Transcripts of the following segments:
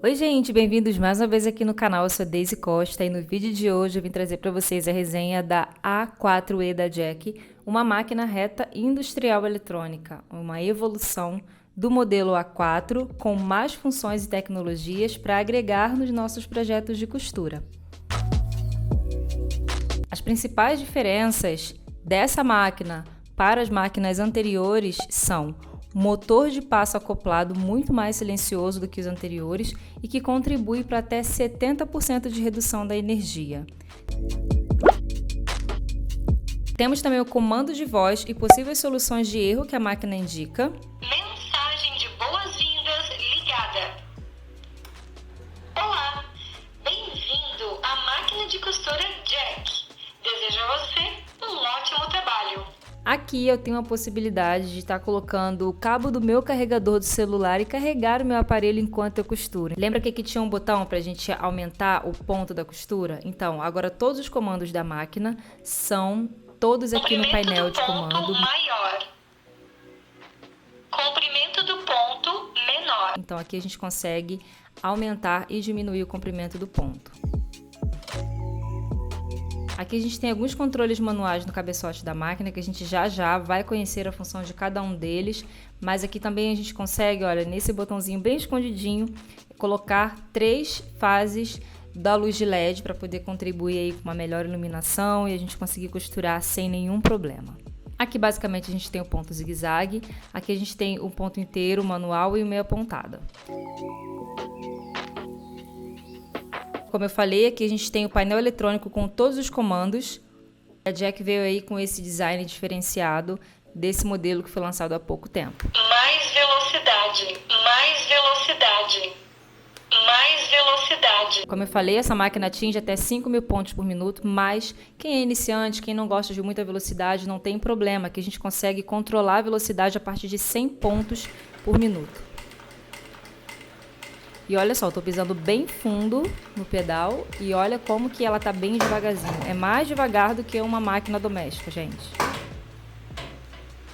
Oi gente, bem-vindos mais uma vez aqui no canal, eu sou a Daisy Costa e no vídeo de hoje eu vim trazer para vocês a resenha da A4E da Jack, uma máquina reta industrial eletrônica, uma evolução do modelo A4 com mais funções e tecnologias para agregar nos nossos projetos de costura. As principais diferenças dessa máquina para as máquinas anteriores são motor de passo acoplado muito mais silencioso do que os anteriores e que contribui para até 70% de redução da energia. Temos também o comando de voz e possíveis soluções de erro que a máquina indica. Mensagem de boas-vindas ligada. Olá, bem-vindo à máquina de costura Jack. Desejo a você um ótimo trabalho. Aqui eu tenho a possibilidade de estar colocando o cabo do meu carregador do celular e carregar o meu aparelho enquanto eu costuro. Lembra que aqui tinha um botão para a gente aumentar o ponto da costura? Então, agora todos os comandos da máquina são todos aqui no painel de comando. Maior. Comprimento do ponto menor. Então aqui a gente consegue aumentar e diminuir o comprimento do ponto. Aqui a gente tem alguns controles manuais no cabeçote da máquina que a gente já vai conhecer a função de cada um deles, mas aqui também a gente consegue, olha, nesse botãozinho bem escondidinho, colocar 3 fases da luz de LED para poder contribuir aí com uma melhor iluminação e a gente conseguir costurar sem nenhum problema. Aqui basicamente a gente tem o ponto zigue-zague, aqui a gente tem o ponto inteiro, manual e o meia pontada. Como eu falei, aqui a gente tem o painel eletrônico com todos os comandos. A Jack veio aí com esse design diferenciado desse modelo que foi lançado há pouco tempo. Mais velocidade, mais velocidade, mais velocidade. Como eu falei, essa máquina atinge até 5.000 pontos por minuto, mas quem é iniciante, quem não gosta de muita velocidade, não tem problema, que a gente consegue controlar a velocidade a partir de 100 pontos por minuto. E olha só, eu tô pisando bem fundo no pedal e olha como que ela tá bem devagarzinho. É mais devagar do que uma máquina doméstica, gente.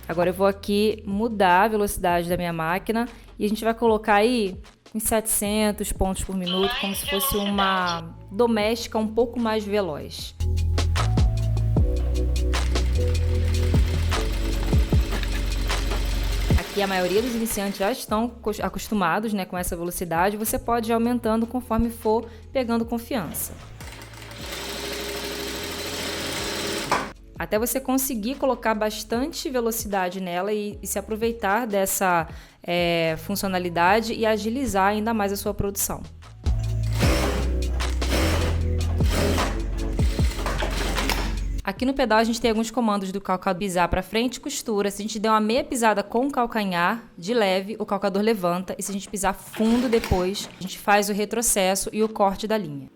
Agora eu vou aqui mudar a velocidade da minha máquina e a gente vai colocar aí uns 700 pontos por minuto, como se fosse uma doméstica um pouco mais veloz. E a maioria dos iniciantes já estão acostumados, né, com essa velocidade. Você pode ir aumentando conforme for pegando confiança. Até você conseguir colocar bastante velocidade nela e se aproveitar dessa funcionalidade e agilizar ainda mais a sua produção. Aqui no pedal a gente tem alguns comandos do calcador: pisar para frente, costura. Se a gente der uma meia pisada com o calcanhar, de leve, o calcador levanta. E se a gente pisar fundo depois, a gente faz o retrocesso e o corte da linha.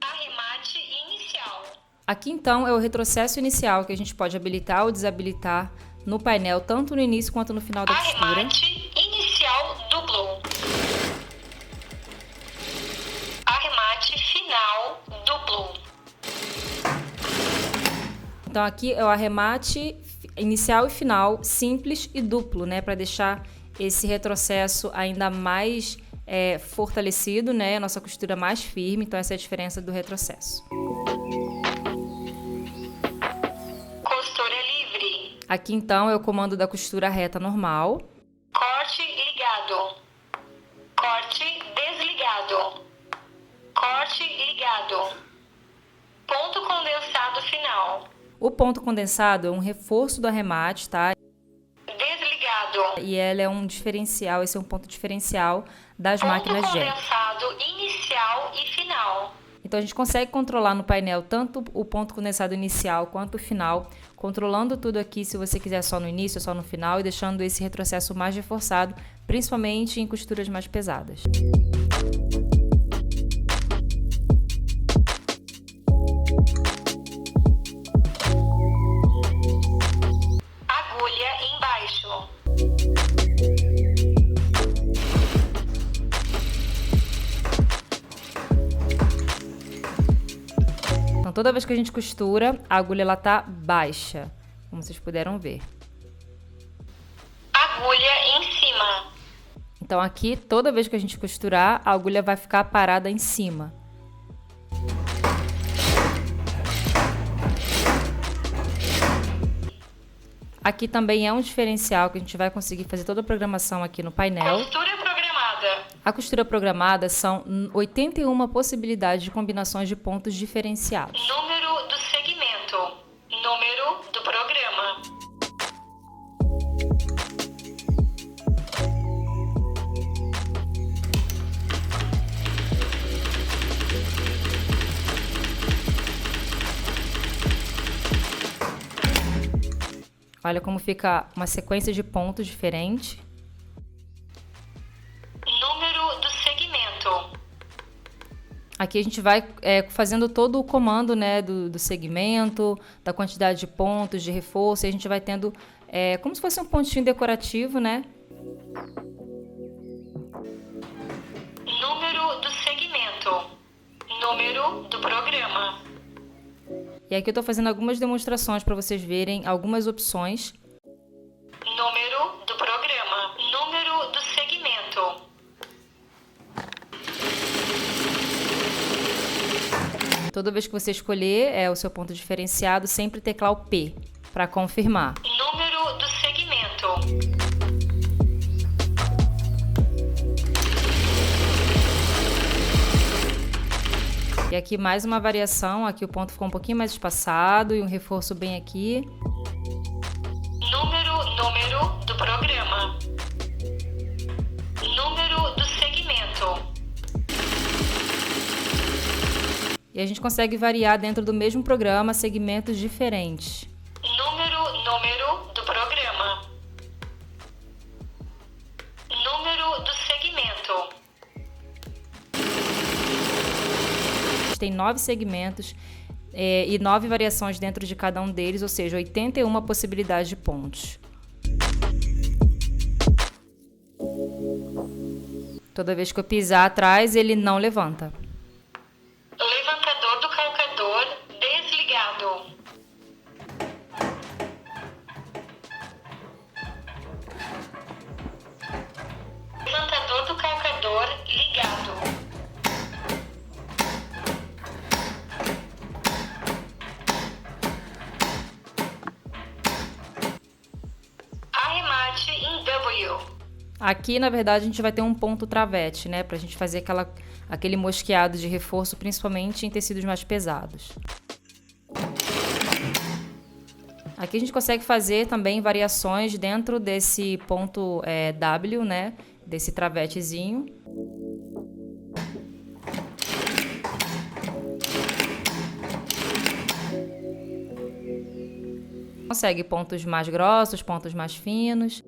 Arremate inicial. Aqui então é o retrocesso inicial que a gente pode habilitar ou desabilitar no painel, tanto no início quanto no final da costura. Arremate inicial duplo. Arremate final duplo. Então aqui é o arremate inicial e final simples e duplo, né, para deixar esse retrocesso ainda mais fortalecido, né, a nossa costura mais firme. Então essa é a diferença do retrocesso. Costura livre. Aqui então é o comando da costura reta normal. Corte ligado. Corte desligado. Corte ligado. Ponto condensado final. O ponto condensado é um reforço do arremate, tá? Desligado. E ela é um diferencial, esse é um ponto diferencial das máquinas Jack. Ponto condensado inicial e final. Então a gente consegue controlar no painel tanto o ponto condensado inicial quanto o final, controlando tudo aqui se você quiser só no início, só no final, e deixando esse retrocesso mais reforçado, principalmente em costuras mais pesadas. Então, toda vez que a gente costura, a agulha ela tá baixa, como vocês puderam ver. Agulha em cima. Então aqui, toda vez que a gente costurar, a agulha vai ficar parada em cima. Aqui também é um diferencial que a gente vai conseguir fazer toda a programação aqui no painel. Costura programada. A costura programada são 81 possibilidades de combinações de pontos diferenciados. Número do segmento. Número do programa. Olha como fica uma sequência de pontos diferente. Número do segmento. Aqui a gente vai fazendo todo o comando, né, do segmento, da quantidade de pontos, de reforço. E a gente vai tendo como se fosse um pontinho decorativo, né? Número do segmento. Número do programa. E aqui eu estou fazendo algumas demonstrações para vocês verem algumas opções. Número do programa. Número do segmento. Toda vez que você escolher o seu ponto diferenciado, sempre teclar o P para confirmar. Número do segmento. E aqui mais uma variação, aqui o ponto ficou um pouquinho mais espaçado e um reforço bem aqui. Número do programa. Número do segmento. E a gente consegue variar dentro do mesmo programa segmentos diferentes. Número do programa. Número do segmento. Tem 9 segmentos e 9 variações dentro de cada um deles, ou seja, 81 possibilidades de pontos. Toda vez que eu pisar atrás, ele não levanta. Levantador do calcador desligado. Levantador do calcador ligado. Arremate em W. Aqui, na verdade, a gente vai ter um ponto travete, né? Pra gente fazer aquele mosqueado de reforço, principalmente em tecidos mais pesados. Aqui a gente consegue fazer também variações dentro desse ponto W, né? Desse travetezinho. Consegue pontos mais grossos, pontos mais finos.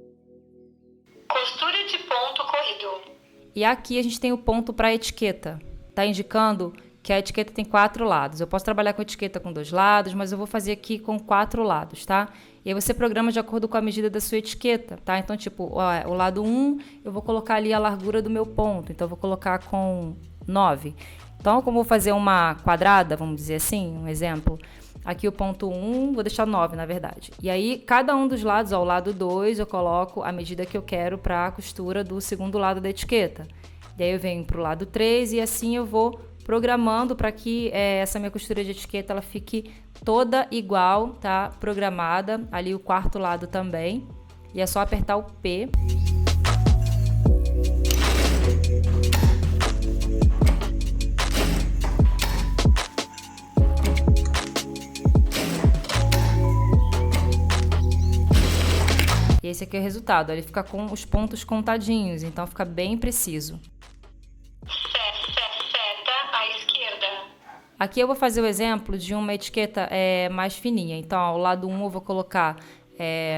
Costura de ponto corrido. E aqui a gente tem o ponto para etiqueta. Tá indicando que a etiqueta tem 4 lados. Eu posso trabalhar com etiqueta com 2 lados, mas eu vou fazer aqui com 4 lados, tá? E aí você programa de acordo com a medida da sua etiqueta, tá? Então, tipo, o lado 1, eu vou colocar ali a largura do meu ponto. Então, eu vou colocar com 9. Então, como eu vou fazer uma quadrada, vamos dizer assim, um exemplo... Aqui o ponto 1, vou deixar 9, na verdade. E aí, cada um dos lados, o lado 2, eu coloco a medida que eu quero para a costura do segundo lado da etiqueta. E aí eu venho para o lado 3 e assim eu vou programando para que essa minha costura de etiqueta ela fique toda igual, tá? Programada. Ali o quarto lado também. E é só apertar o P. E esse aqui é o resultado, ele fica com os pontos contadinhos, então fica bem preciso. Seta à esquerda. Aqui eu vou fazer o exemplo de uma etiqueta mais fininha. Então, ao lado 1 eu vou colocar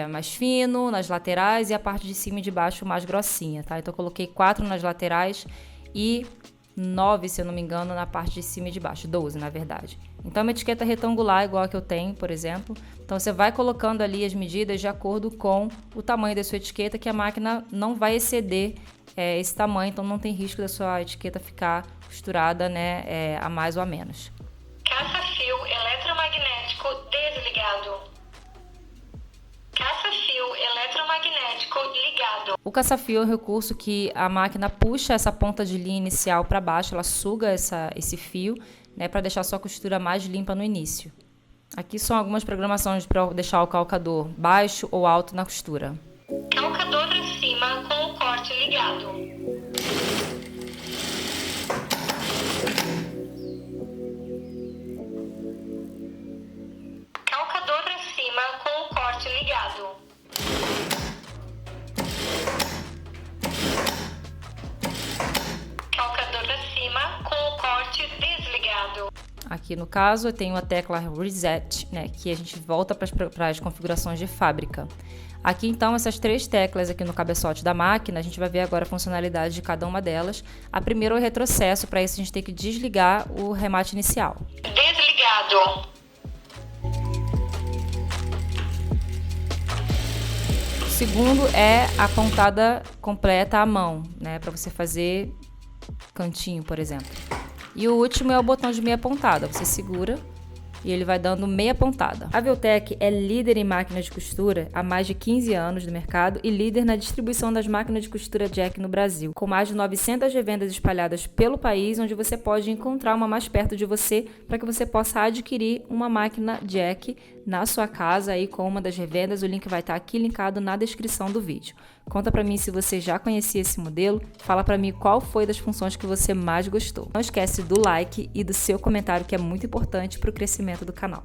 mais fino nas laterais e a parte de cima e de baixo mais grossinha, tá? Então, eu coloquei 4 nas laterais e 9, se eu não me engano, na parte de cima e de baixo. 12, na verdade. Então, é uma etiqueta retangular, igual a que eu tenho, por exemplo. Então, você vai colocando ali as medidas de acordo com o tamanho da sua etiqueta, que a máquina não vai exceder esse tamanho. Então, não tem risco da sua etiqueta ficar costurada, né, a mais ou a menos. Caça-fio eletromagnético desligado. Caça-fio eletromagnético ligado. O caça-fio é um recurso que a máquina puxa essa ponta de linha inicial para baixo, ela suga esse fio, né, para deixar a sua costura mais limpa no início. Aqui são algumas programações para deixar o calcador baixo ou alto na costura. Calcador acima com o corte ligado. Calcador acima com o corte ligado. Calcador acima com o corte desligado. Aqui no caso eu tenho a tecla Reset, né, que a gente volta para as configurações de fábrica. Aqui então essas 3 teclas aqui no cabeçote da máquina, a gente vai ver agora a funcionalidade de cada uma delas. A primeira é o retrocesso, para isso a gente tem que desligar o remate inicial. Desligado. O segundo é a pontada completa à mão, né, para você fazer cantinho, por exemplo. E o último é o botão de meia pontada. Você segura e ele vai dando meia pontada. A Veltec é líder em máquinas de costura há mais de 15 anos no mercado e líder na distribuição das máquinas de costura Jack no Brasil, com mais de 900 revendas espalhadas pelo país, onde você pode encontrar uma mais perto de você para que você possa adquirir uma máquina Jack na sua casa aí com uma das revendas. O link vai estar aqui linkado na descrição do vídeo. Conta para mim se você já conhecia esse modelo, fala para mim qual foi das funções que você mais gostou. Não esquece do like e do seu comentário, que é muito importante para o crescimento do canal.